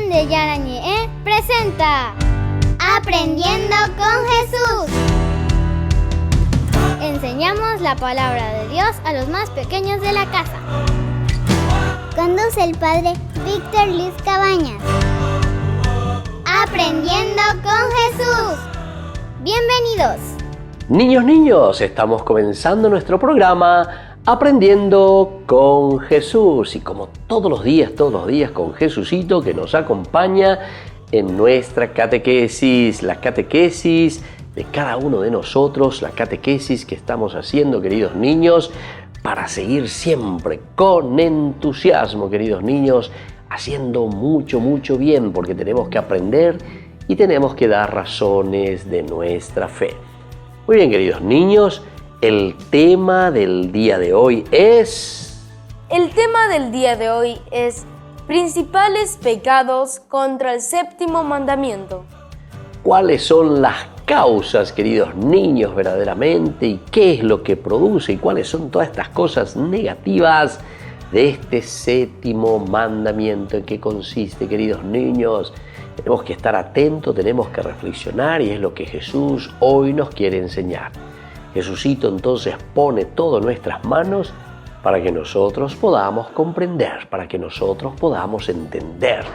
Ñande Yarañe presenta Aprendiendo con Jesús. Enseñamos la palabra de Dios a los más pequeños de la casa. Conduce el padre Víctor Luis Cabañas. Aprendiendo con Jesús. Bienvenidos. Niños, estamos comenzando nuestro programa Aprendiendo con Jesús. Y como todos los días con Jesucito que nos acompaña en nuestra catequesis, la catequesis de cada uno de nosotros, la catequesis que estamos haciendo, queridos niños, para seguir siempre con entusiasmo, queridos niños, haciendo mucho bien, porque tenemos que aprender y tenemos que dar razones de nuestra fe. Muy bien, queridos niños, el tema del día de hoy es... El tema del día de hoy es principales pecados contra el séptimo mandamiento. ¿Cuáles son las causas, queridos niños, verdaderamente? ¿Y qué es lo que produce? ¿Y cuáles son todas estas cosas negativas de este séptimo mandamiento? ¿En qué consiste, queridos niños? Tenemos que estar atentos, tenemos que reflexionar y es lo que Jesús hoy nos quiere enseñar. Jesucito entonces pone todo en nuestras manos para que nosotros podamos comprender, para que nosotros podamos entender,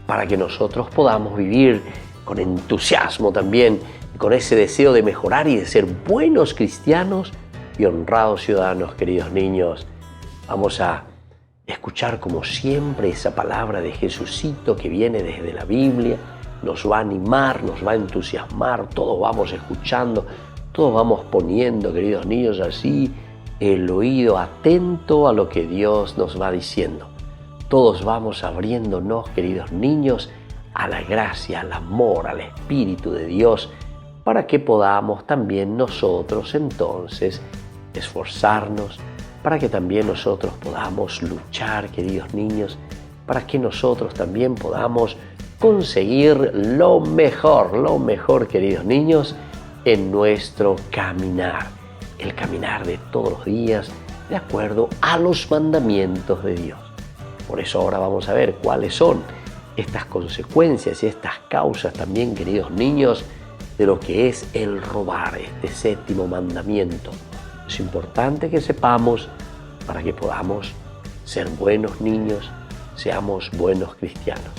para que nosotros podamos vivir con entusiasmo también, con ese deseo de mejorar y de ser buenos cristianos y honrados ciudadanos, queridos niños. Vamos a escuchar como siempre esa palabra de Jesucito que viene desde la Biblia, nos va a animar, nos va a entusiasmar, todos vamos escuchando, todos vamos poniendo, queridos niños, así el oído atento a lo que Dios nos va diciendo. Todos vamos abriéndonos, queridos niños, a la gracia, al amor, al Espíritu de Dios, para que podamos también nosotros entonces esforzarnos, para que también nosotros podamos luchar, queridos niños, para que nosotros también podamos conseguir lo mejor, queridos niños, en nuestro caminar, el caminar de todos los días, de acuerdo a los mandamientos de Dios. Por eso ahora vamos a ver cuáles son estas consecuencias y estas causas también, queridos niños, de lo que es el robar, este séptimo mandamiento. Es importante que sepamos para que podamos ser buenos niños, seamos buenos cristianos.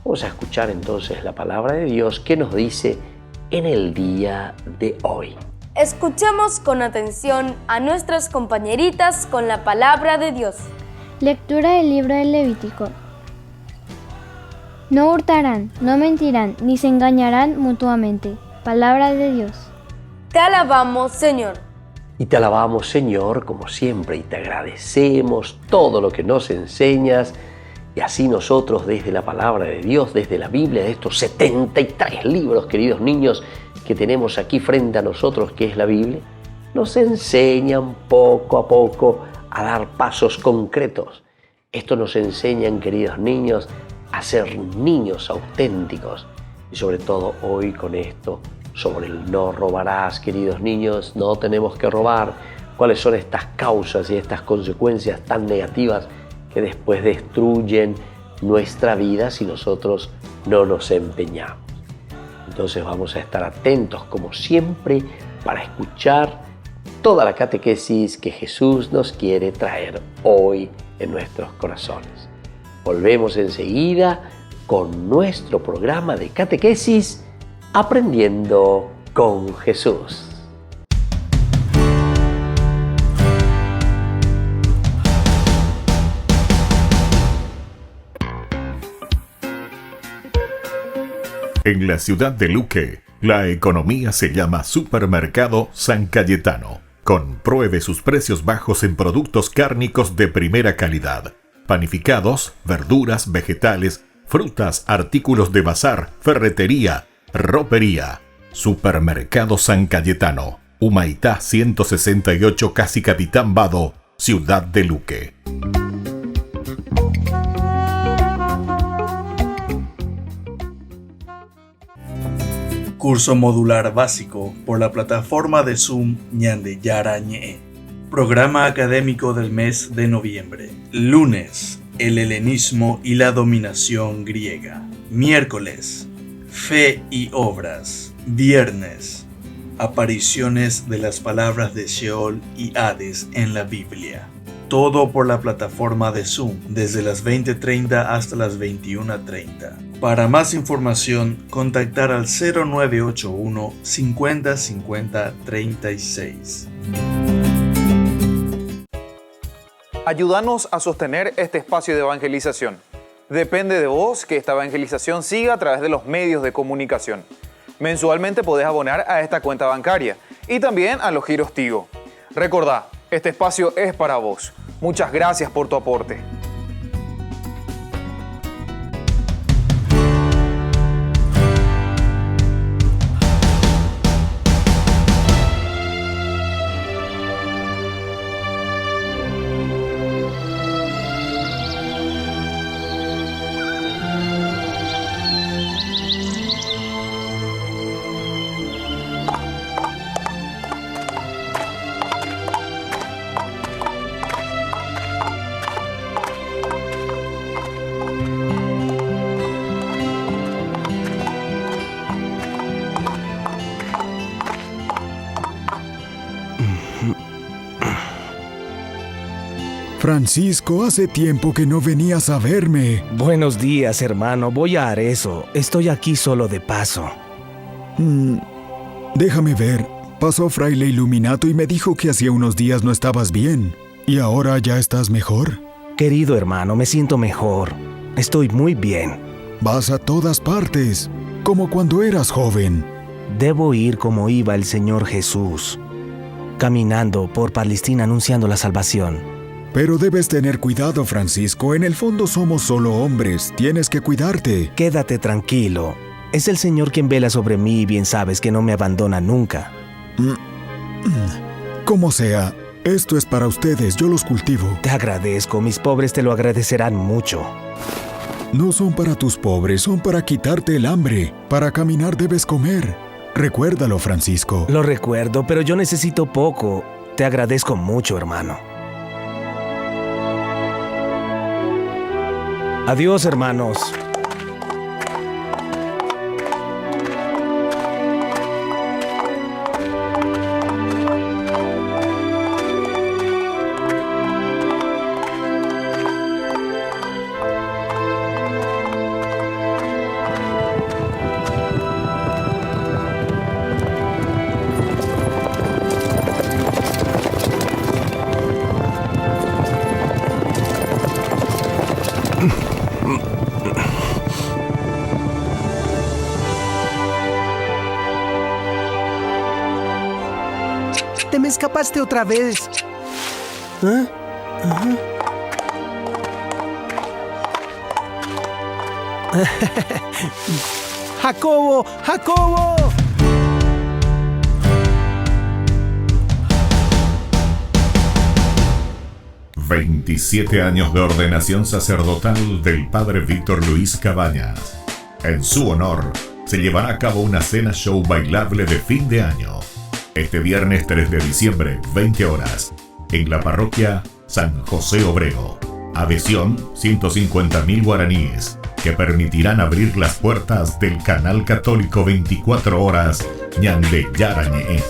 Vamos a escuchar entonces la palabra de Dios que nos dice en el día de hoy. Escuchemos con atención a nuestras compañeritas con la palabra de Dios. Lectura del libro del Levítico. No hurtarán, no mentirán, ni se engañarán mutuamente. Palabra de Dios. Te alabamos, Señor. Y te alabamos, Señor, como siempre, y te agradecemos todo lo que nos enseñas. Y así nosotros, desde la palabra de Dios, desde la Biblia, de estos 73 libros, queridos niños, que tenemos aquí frente a nosotros, que es la Biblia, nos enseñan poco a poco a dar pasos concretos. Esto nos enseñan, queridos niños, a ser niños auténticos. Y sobre todo hoy con esto, sobre el no robarás, queridos niños, no tenemos que robar. ¿Cuáles son estas causas y estas consecuencias tan negativas que después destruyen nuestra vida si nosotros no nos empeñamos? Entonces vamos a estar atentos como siempre para escuchar toda la catequesis que Jesús nos quiere traer hoy en nuestros corazones. Volvemos enseguida con nuestro programa de catequesis Aprendiendo con Jesús. En la ciudad de Luque, la economía se llama Supermercado San Cayetano. Compruebe sus precios bajos en productos cárnicos de primera calidad. Panificados, verduras, vegetales, frutas, artículos de bazar, ferretería, ropería. Supermercado San Cayetano. Humaitá 168, Casi Capitán Vado, ciudad de Luque. Curso modular básico por la plataforma de Zoom Ñande Yarañe. Programa académico del mes de noviembre. Lunes, el helenismo y la dominación griega. Miércoles, fe y obras. Viernes, apariciones de las palabras de Sheol y Hades en la Biblia. Todo por la plataforma de Zoom desde las 20:30 hasta las 21:30. Para más información, contactar al 0981 50 50 36. Ayúdanos a sostener este espacio de evangelización. Depende de vos que esta evangelización siga a través de los medios de comunicación. Mensualmente podés abonar a esta cuenta bancaria y también a los giros Tigo. Recordá, este espacio es para vos. Muchas gracias por tu aporte. Francisco, hace tiempo que no venías a verme. Buenos días, hermano. Voy a Arezzo. Estoy aquí solo de paso. Déjame ver. Pasó Fraile Illuminato y me dijo que hacía unos días no estabas bien. ¿Y ahora ya estás mejor? Querido hermano, me siento mejor. Estoy muy bien. Vas a todas partes, como cuando eras joven. Debo ir como iba el Señor Jesús, caminando por Palestina anunciando la salvación. Pero debes tener cuidado, Francisco. En el fondo somos solo hombres. Tienes que cuidarte. Quédate tranquilo. Es el Señor quien vela sobre mí y bien sabes que no me abandona nunca. Como sea, esto es para ustedes. Yo los cultivo. Te agradezco. Mis pobres te lo agradecerán mucho. No son para tus pobres, son para quitarte el hambre. Para caminar debes comer. Recuérdalo, Francisco. Lo recuerdo, pero yo necesito poco. Te agradezco mucho, hermano. Adiós, hermanos. Te me escapaste otra vez. ¿Ah? ¡Jacobo! ¡Jacobo! «27 años de ordenación sacerdotal del padre Víctor Luis Cabañas. En su honor, se llevará a cabo una cena show bailable de fin de año. Este viernes 3 de diciembre, 20 horas, en la parroquia San José Obrero. Adhesión, 150.000 guaraníes, que permitirán abrir las puertas del canal católico 24 horas Ñande Yarañe.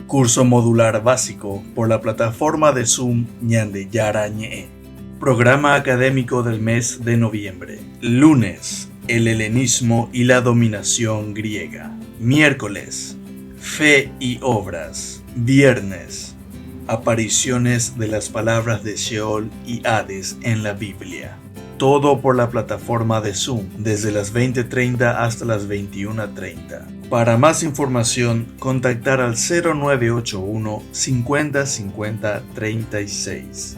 Curso modular básico por la plataforma de Zoom Ñande Yarañe. Programa académico del mes de noviembre. Lunes, el helenismo y la dominación griega. Miércoles, fe y obras. Viernes, apariciones de las palabras de Sheol y Hades en la Biblia. Todo por la plataforma de Zoom desde las 20:30 hasta las 21:30. Para más información, contactar al 0981 50 50 36.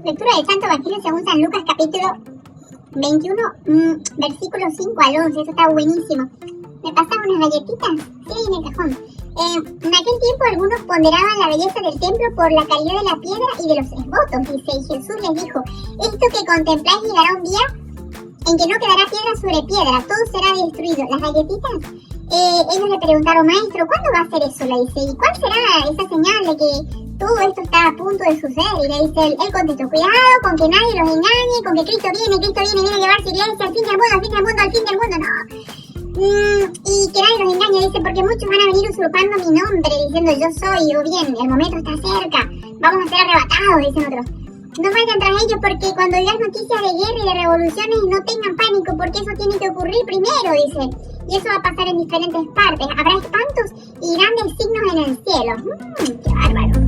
Lectura del Santo Evangelio según San Lucas, capítulo 21, versículos 5 al 11. Eso está buenísimo. ¿Me pasaban unas galletitas? Sí, en el cajón. En aquel tiempo algunos ponderaban la belleza del templo por la calidad de la piedra y de los esbotos, dice, y Jesús les dijo: esto que contempláis llegará un día en que no quedará piedra sobre piedra, todo será destruido. Las galletitas, ellos le preguntaron, maestro, ¿cuándo va a ser eso? Le dice, ¿y cuál será esa señal de que todo esto está a punto de suceder? Y le dice, él contestó, cuidado con que nadie los engañe, con que Cristo viene a llevar su iglesia al fin del mundo, al fin del mundo, al fin del mundo, no. Y que nadie los engañe, dice, porque muchos van a venir usurpando mi nombre, diciendo yo soy, o bien, el momento está cerca, vamos a ser arrebatados, dicen otros. No vayan tras ellos porque cuando oigas noticias de guerra y de revoluciones no tengan pánico porque eso tiene que ocurrir primero, dice. Y eso va a pasar en diferentes partes. Habrá espantos y grandes signos en el cielo. ¡Qué bárbaro!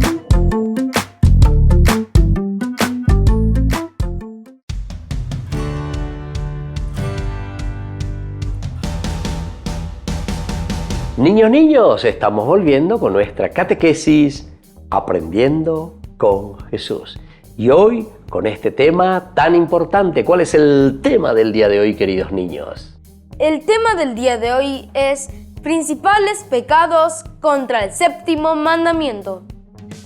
Niños, estamos volviendo con nuestra catequesis Aprendiendo con Jesús. Y hoy, con este tema tan importante, ¿cuál es el tema del día de hoy, queridos niños? El tema del día de hoy es principales pecados contra el séptimo mandamiento.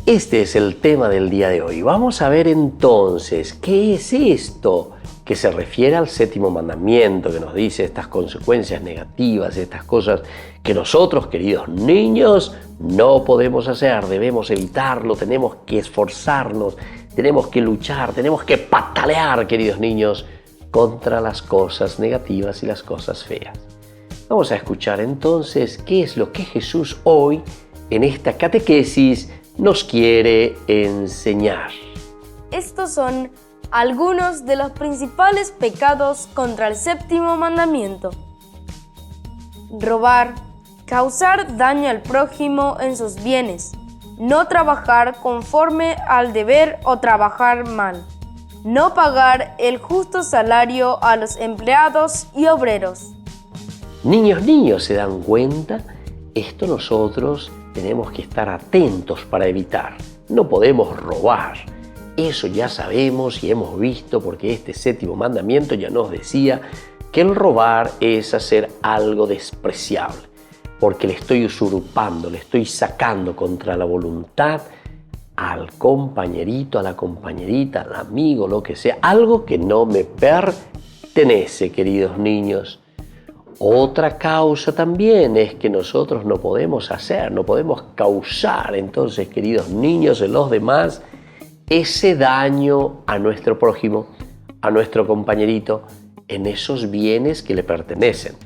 Este es el tema del día de hoy. Vamos a ver entonces, ¿qué es esto que se refiere al séptimo mandamiento, que nos dice estas consecuencias negativas, estas cosas que nosotros, queridos niños, no podemos hacer, debemos evitarlo, tenemos que esforzarnos, tenemos que luchar, tenemos que patalear, queridos niños, contra las cosas negativas y las cosas feas. Vamos a escuchar entonces qué es lo que Jesús hoy, en esta catequesis, nos quiere enseñar. Estos son algunos de los principales pecados contra el séptimo mandamiento. Robar, causar daño al prójimo en sus bienes, no trabajar conforme al deber o trabajar mal, no pagar el justo salario a los empleados y obreros. Niños, ¿se dan cuenta? Esto nosotros tenemos que estar atentos para evitar. No podemos robar. Eso ya sabemos y hemos visto porque este séptimo mandamiento ya nos decía que el robar es hacer algo despreciable, porque le estoy usurpando, le estoy sacando contra la voluntad al compañerito, a la compañerita, al amigo, lo que sea, algo que no me pertenece, queridos niños. Otra causa también es que nosotros no podemos hacer, no podemos causar, entonces, queridos niños, en los demás, ese daño a nuestro prójimo, a nuestro compañerito, en esos bienes que le pertenecen.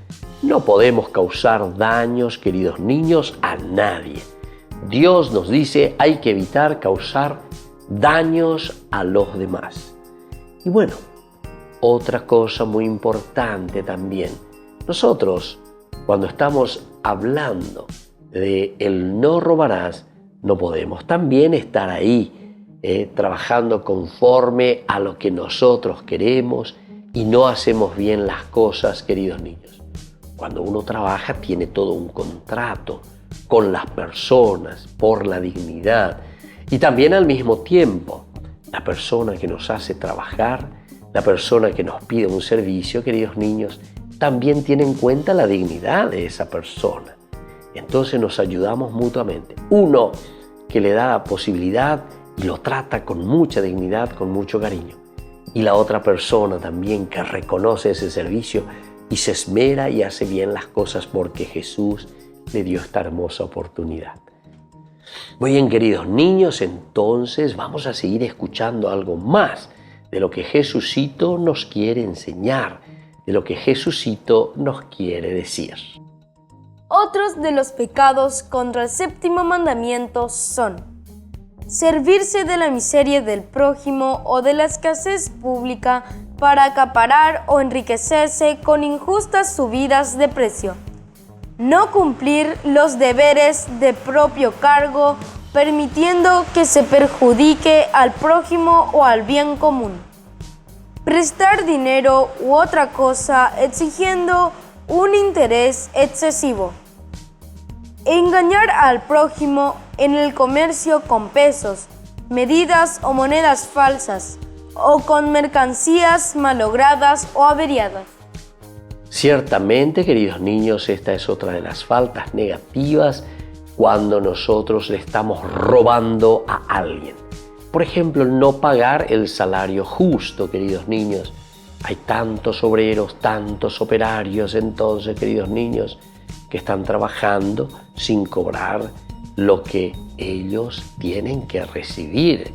No podemos causar daños, queridos niños, a nadie. Dios nos dice, hay que evitar causar daños a los demás. Y bueno, otra cosa muy importante también. Nosotros, cuando estamos hablando de el no robarás, no podemos también estar ahí trabajando conforme a lo que nosotros queremos y no hacemos bien las cosas, queridos niños. Cuando uno trabaja tiene todo un contrato con las personas por la dignidad y también al mismo tiempo la persona que nos hace trabajar, la persona que nos pide un servicio, queridos niños, también tiene en cuenta la dignidad de esa persona. Entonces nos ayudamos mutuamente. Uno que le da la posibilidad y lo trata con mucha dignidad, con mucho cariño. Y la otra persona también que reconoce ese servicio y se esmera y hace bien las cosas porque Jesús le dio esta hermosa oportunidad. Muy bien, queridos niños, entonces vamos a seguir escuchando algo más de lo que Jesucito nos quiere enseñar, de lo que Jesucito nos quiere decir. Otros de los pecados contra el séptimo mandamiento son servirse de la miseria del prójimo o de la escasez pública para acaparar o enriquecerse con injustas subidas de precio. No cumplir los deberes de propio cargo, permitiendo que se perjudique al prójimo o al bien común. Prestar dinero u otra cosa exigiendo un interés excesivo. Engañar al prójimo en el comercio con pesos, medidas o monedas falsas, o con mercancías malogradas o averiadas. Ciertamente, queridos niños, esta es otra de las faltas negativas cuando nosotros le estamos robando a alguien. Por ejemplo, no pagar el salario justo, queridos niños. Hay tantos obreros, tantos operarios, entonces, queridos niños, que están trabajando sin cobrar lo que ellos tienen que recibir.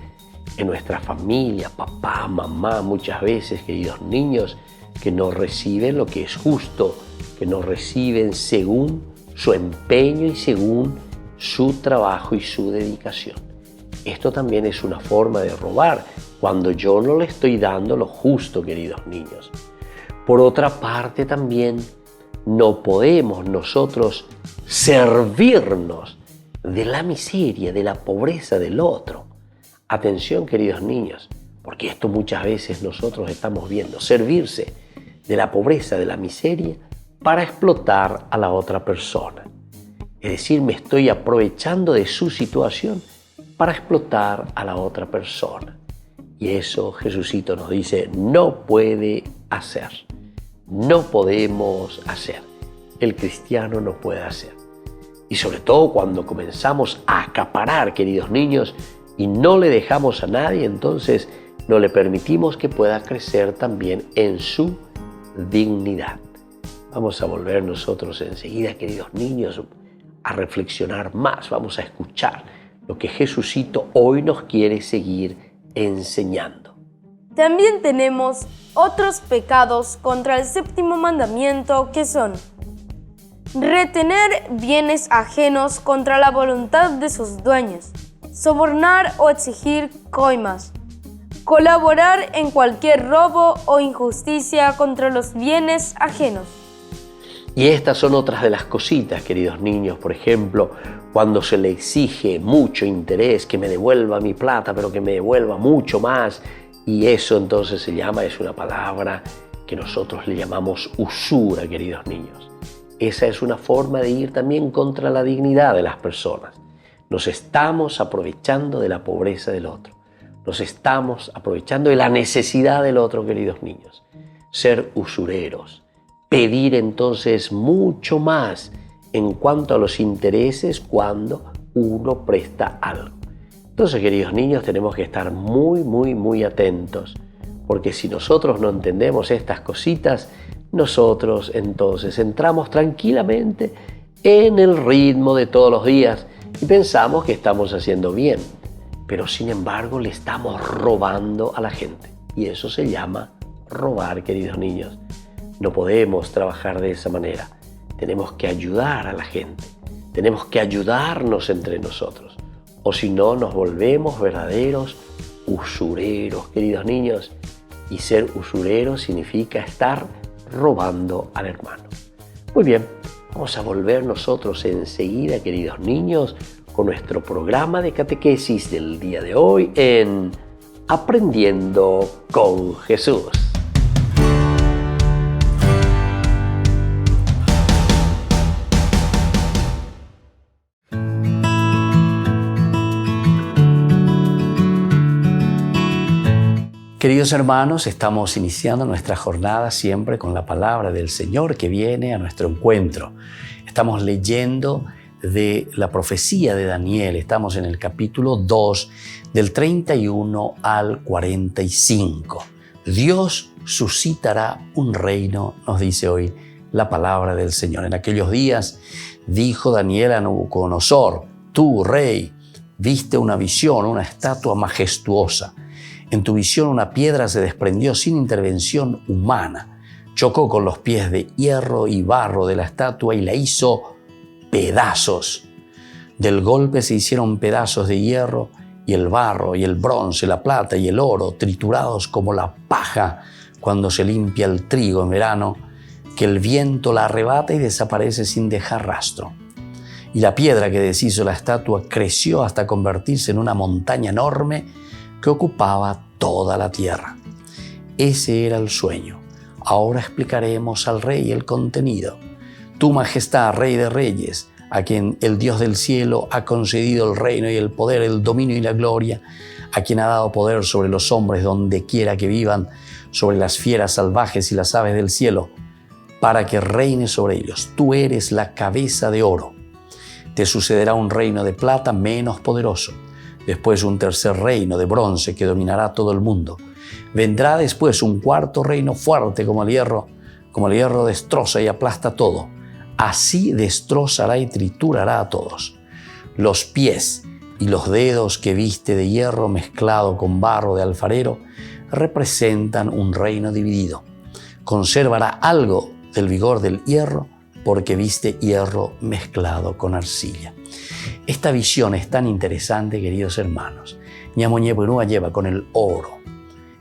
En nuestra familia, papá, mamá, muchas veces, queridos niños, que no reciben lo que es justo, que no reciben según su empeño y según su trabajo y su dedicación. Esto también es una forma de robar, cuando yo no le estoy dando lo justo, queridos niños. Por otra parte, también no podemos nosotros servirnos de la miseria, de la pobreza del otro. Atención, queridos niños, porque esto muchas veces nosotros estamos viendo, servirse de la pobreza, de la miseria, para explotar a la otra persona. Es decir, me estoy aprovechando de su situación para explotar a la otra persona. Y eso Jesucito nos dice, no puede hacer. No podemos hacer. El cristiano no puede hacer. Y sobre todo cuando comenzamos a acaparar, queridos niños, y no le dejamos a nadie, entonces no le permitimos que pueda crecer también en su dignidad. Vamos a volver nosotros enseguida, queridos niños, a reflexionar más. Vamos a escuchar lo que Jesucito hoy nos quiere seguir enseñando. También tenemos otros pecados contra el séptimo mandamiento, que son retener bienes ajenos contra la voluntad de sus dueños, sobornar o exigir coimas, colaborar en cualquier robo o injusticia contra los bienes ajenos. Y estas son otras de las cositas, queridos niños. Por ejemplo, cuando se le exige mucho interés, que me devuelva mi plata, pero que me devuelva mucho más. Y eso entonces es una palabra que nosotros le llamamos usura, queridos niños. Esa es una forma de ir también contra la dignidad de las personas. Nos estamos aprovechando de la pobreza del otro. Nos estamos aprovechando de la necesidad del otro, queridos niños. Ser usureros. Pedir entonces mucho más en cuanto a los intereses cuando uno presta algo. Entonces, queridos niños, tenemos que estar muy atentos, porque si nosotros no entendemos estas cositas, nosotros entonces entramos tranquilamente en el ritmo de todos los días y pensamos que estamos haciendo bien, pero sin embargo le estamos robando a la gente. Y eso se llama robar, queridos niños. No podemos trabajar de esa manera. Tenemos que ayudar a la gente. Tenemos que ayudarnos entre nosotros. O si no, nos volvemos verdaderos usureros, queridos niños. Y ser usurero significa estar robando al hermano. Muy bien, vamos a volver nosotros enseguida, queridos niños, con nuestro programa de catequesis del día de hoy en Aprendiendo con Jesús. Queridos hermanos, estamos iniciando nuestra jornada siempre con la palabra del Señor que viene a nuestro encuentro. Estamos leyendo de la profecía de Daniel. Estamos en el capítulo 2, del 31 al 45. Dios suscitará un reino, nos dice hoy la palabra del Señor. En aquellos días dijo Daniel a Nabucodonosor: tú, rey, viste una visión, una estatua majestuosa. En tu visión una piedra se desprendió sin intervención humana, chocó con los pies de hierro y barro de la estatua y la hizo pedazos. Del golpe se hicieron pedazos de hierro y el barro y el bronce, la plata y el oro, triturados como la paja cuando se limpia el trigo en verano, que el viento la arrebata y desaparece sin dejar rastro. Y la piedra que deshizo la estatua creció hasta convertirse en una montaña enorme que ocupaba toda la tierra. Ese era el sueño. Ahora explicaremos al rey el contenido. Tu majestad, rey de reyes, a quien el Dios del cielo ha concedido el reino y el poder, el dominio y la gloria, a quien ha dado poder sobre los hombres donde quiera que vivan, sobre las fieras salvajes y las aves del cielo, para que reine sobre ellos. Tú eres la cabeza de oro. Te sucederá un reino de plata menos poderoso. Después un tercer reino de bronce que dominará todo el mundo. Vendrá después un cuarto reino fuerte como el hierro destroza y aplasta todo. Así destrozará y triturará a todos. Los pies y los dedos que viste de hierro mezclado con barro de alfarero representan un reino dividido. Conservará algo del vigor del hierro porque viste hierro mezclado con arcilla. Esta visión es tan interesante, queridos hermanos. Ñamoñepurúa lleva con el oro,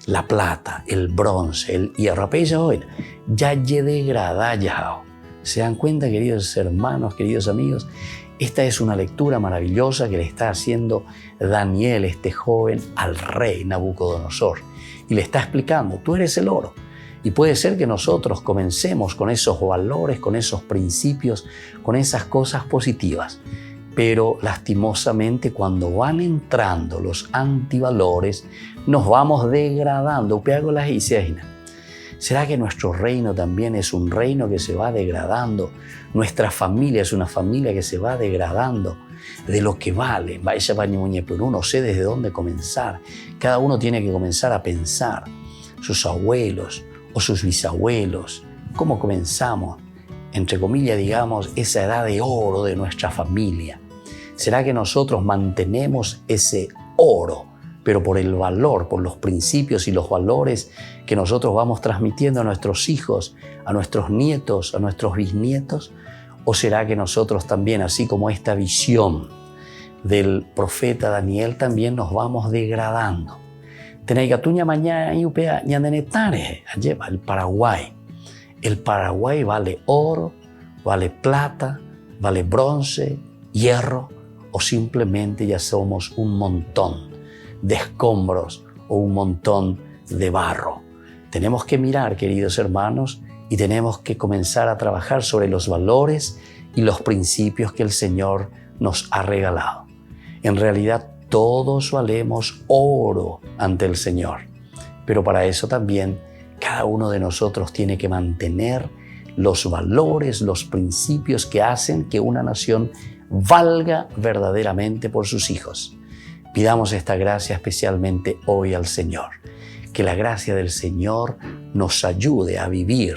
la plata, el bronce, el hierro. Ya degrada ya. ¿Se dan cuenta, queridos hermanos, queridos amigos? Esta es una lectura maravillosa que le está haciendo Daniel, este joven, al rey Nabucodonosor. Y le está explicando, tú eres el oro. Y puede ser que nosotros comencemos con esos valores, con esos principios, con esas cosas positivas. Pero lastimosamente cuando van entrando los antivalores, nos vamos degradando. ¿Será que nuestro reino también es un reino que se va degradando? Nuestra familia es una familia que se va degradando de lo que vale. No sé desde dónde comenzar. Cada uno tiene que comenzar a pensar. Sus abuelos o sus bisabuelos. ¿Cómo comenzamos? Entre comillas, digamos, esa edad de oro de nuestra familia. ¿Será que nosotros mantenemos ese oro, pero por el valor, por los principios y los valores que nosotros vamos transmitiendo a nuestros hijos, a nuestros nietos, a nuestros bisnietos? ¿O será que nosotros también, así como esta visión del profeta Daniel, también nos vamos degradando? Tenaicatuña mañana y upea ñandenetare, lleva el Paraguay. El Paraguay vale oro, vale plata, vale bronce, hierro, o simplemente ya somos un montón de escombros o un montón de barro. Tenemos que mirar, queridos hermanos, y tenemos que comenzar a trabajar sobre los valores y los principios que el Señor nos ha regalado. En realidad, todos valemos oro ante el Señor, pero para eso también cada uno de nosotros tiene que mantener los valores, los principios que hacen que una nación valga verdaderamente por sus hijos. Pidamos esta gracia especialmente hoy al Señor. Que la gracia del Señor nos ayude a vivir,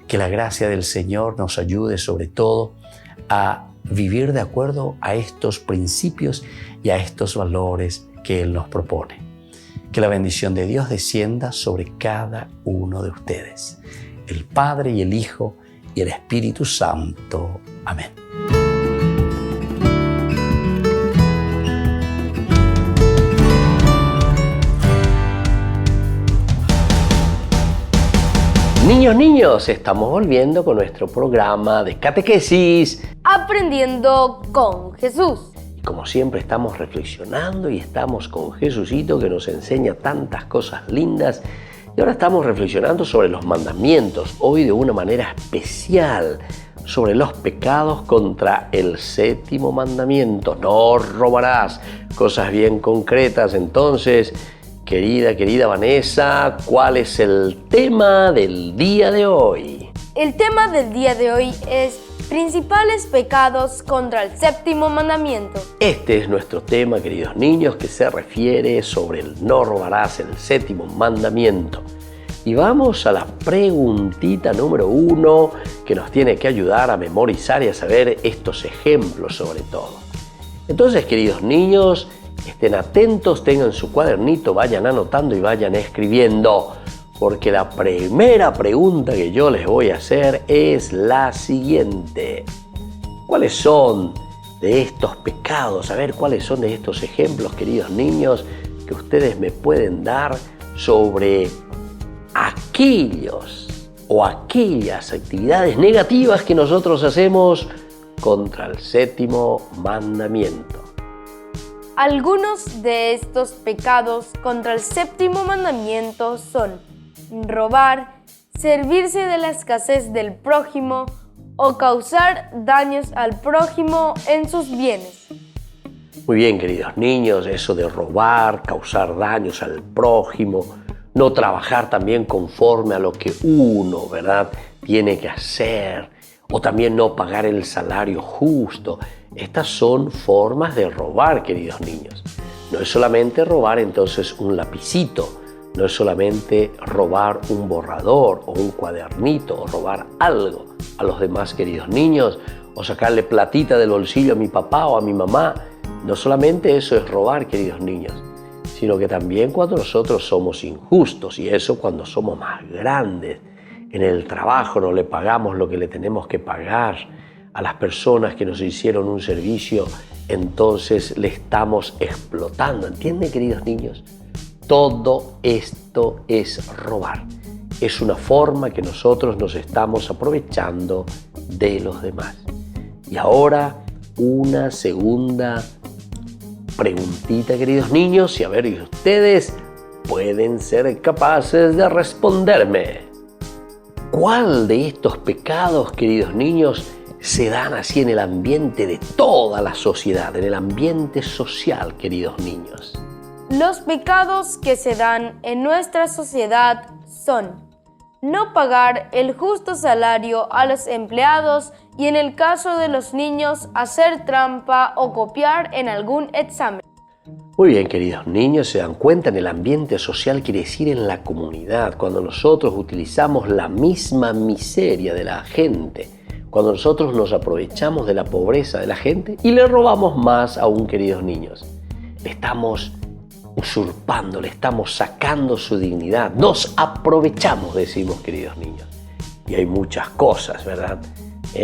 que la gracia del Señor nos ayude sobre todo a vivir de acuerdo a estos principios y a estos valores que Él nos propone. Que la bendición de Dios descienda sobre cada uno de ustedes, el Padre y el Hijo y el Espíritu Santo. Amén. Niños, estamos volviendo con nuestro programa de catequesis. Aprendiendo con Jesús. Y como siempre estamos reflexionando y estamos con Jesucito que nos enseña tantas cosas lindas. Y ahora estamos reflexionando sobre los mandamientos, hoy de una manera especial, sobre los pecados contra el séptimo mandamiento. No robarás, cosas bien concretas. Entonces, querida Vanessa, ¿cuál es el tema del día de hoy? El tema del día de hoy es principales pecados contra el séptimo mandamiento. Este es nuestro tema, queridos niños, que se refiere sobre el no robarás, el séptimo mandamiento. Y vamos a la preguntita número 1 que nos tiene que ayudar a memorizar y a saber estos ejemplos sobre todo. Entonces, queridos niños, estén atentos, tengan su cuadernito, vayan anotando y vayan escribiendo, porque la primera pregunta que yo les voy a hacer es la siguiente. ¿Cuáles son de estos pecados? A ver, ¿cuáles son de estos ejemplos, queridos niños, que ustedes me pueden dar sobre aquellos o aquellas actividades negativas que nosotros hacemos contra el séptimo mandamiento? Algunos de estos pecados contra el séptimo mandamiento son robar, servirse de la escasez del prójimo o causar daños al prójimo en sus bienes. Muy bien, queridos niños, eso de robar, causar daños al prójimo, no trabajar también conforme a lo que uno, ¿verdad?, tiene que hacer, o también no pagar el salario justo. Estas son formas de robar, queridos niños. No es solamente robar entonces un lapicito, no es solamente robar un borrador o un cuadernito o robar algo a los demás, queridos niños, o sacarle platita del bolsillo a mi papá o a mi mamá. No solamente eso es robar, queridos niños, sino que también cuando nosotros somos injustos, y eso cuando somos más grandes, en el trabajo no le pagamos lo que le tenemos que pagar a las personas que nos hicieron un servicio, entonces le estamos explotando. ¿Entienden, queridos niños? Todo esto es robar. Es una forma que nosotros nos estamos aprovechando de los demás. Y ahora una segunda preguntita, queridos niños, y a ver si ustedes pueden ser capaces de responderme. ¿Cuál de estos pecados, queridos niños, se dan así en el ambiente de toda la sociedad, en el ambiente social, queridos niños? Los pecados que se dan en nuestra sociedad son no pagar el justo salario a los empleados y, en el caso de los niños, hacer trampa o copiar en algún examen. Muy bien, queridos niños, se dan cuenta, en el ambiente social quiere decir en la comunidad, cuando nosotros utilizamos la misma miseria de la gente, cuando nosotros nos aprovechamos de la pobreza de la gente y le robamos más aún, queridos niños. Le estamos usurpando, le estamos sacando su dignidad, nos aprovechamos, decimos, queridos niños. Y hay muchas cosas, ¿verdad?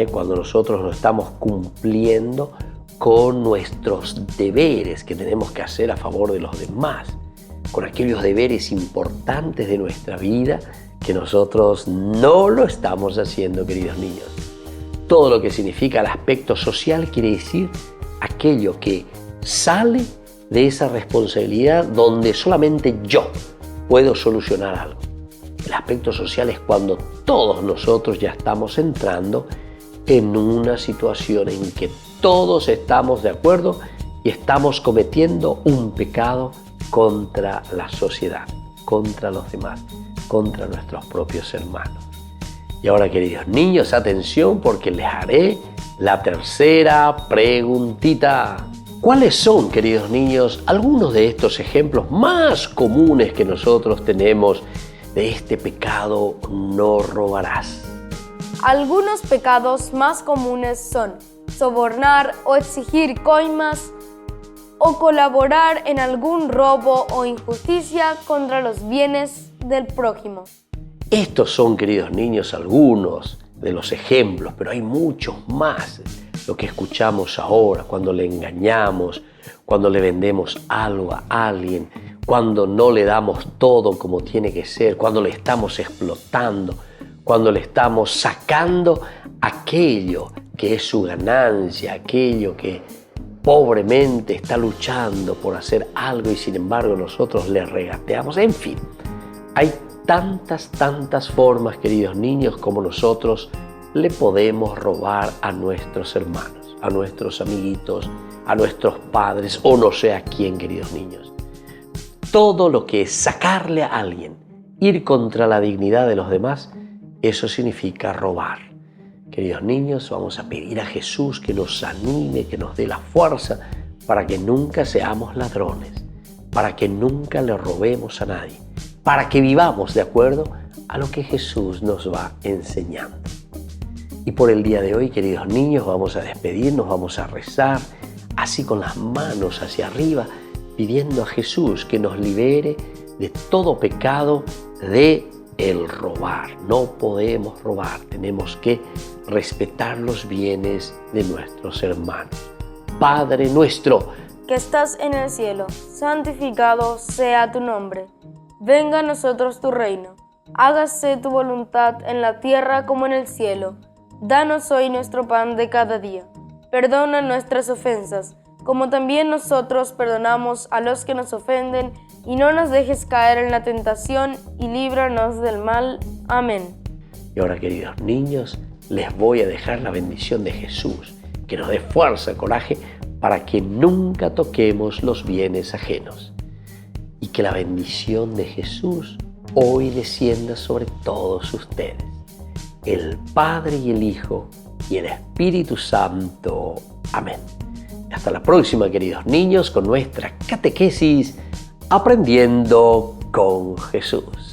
Cuando nosotros no estamos cumpliendo con nuestros deberes que tenemos que hacer a favor de los demás, con aquellos deberes importantes de nuestra vida que nosotros no lo estamos haciendo, queridos niños. Todo lo que significa el aspecto social quiere decir aquello que sale de esa responsabilidad donde solamente yo puedo solucionar algo. El aspecto social es cuando todos nosotros ya estamos entrando en una situación en que todos estamos de acuerdo y estamos cometiendo un pecado contra la sociedad, contra los demás, contra nuestros propios hermanos. Y ahora, queridos niños, atención, porque les haré la tercera preguntita. ¿Cuáles son, queridos niños, algunos de estos ejemplos más comunes que nosotros tenemos de este pecado no robarás? Algunos pecados más comunes son sobornar o exigir coimas o colaborar en algún robo o injusticia contra los bienes del prójimo. Estos son, queridos niños, algunos de los ejemplos, pero hay muchos más. Lo que escuchamos ahora, cuando le engañamos, cuando le vendemos algo a alguien, cuando no le damos todo como tiene que ser, cuando le estamos explotando, cuando le estamos sacando aquello que es su ganancia, aquello que pobremente está luchando por hacer algo y sin embargo nosotros le regateamos. En fin, hay tantas formas, queridos niños, como nosotros le podemos robar a nuestros hermanos, a nuestros amiguitos, a nuestros padres o no sé a quién, queridos niños. Todo lo que es sacarle a alguien, ir contra la dignidad de los demás, eso significa robar. Queridos niños, vamos a pedir a Jesús que nos anime, que nos dé la fuerza para que nunca seamos ladrones, para que nunca le robemos a nadie, para que vivamos de acuerdo a lo que Jesús nos va enseñando. Y por el día de hoy, queridos niños, vamos a despedirnos, vamos a rezar, así con las manos hacia arriba, pidiendo a Jesús que nos libere de todo pecado de el robar. No podemos robar, tenemos que respetar los bienes de nuestros hermanos. Padre nuestro, que estás en el cielo, santificado sea tu nombre. Venga a nosotros tu reino. Hágase tu voluntad en la tierra como en el cielo. Danos hoy nuestro pan de cada día. Perdona nuestras ofensas, como también nosotros perdonamos a los que nos ofenden, y no nos dejes caer en la tentación, y líbranos del mal. Amén. Y ahora, queridos niños, les voy a dejar la bendición de Jesús, que nos dé fuerza, coraje, para que nunca toquemos los bienes ajenos. Y que la bendición de Jesús hoy descienda sobre todos ustedes. El Padre y el Hijo y el Espíritu Santo. Amén. Hasta la próxima, queridos niños, con nuestra catequesis Aprendiendo con Jesús.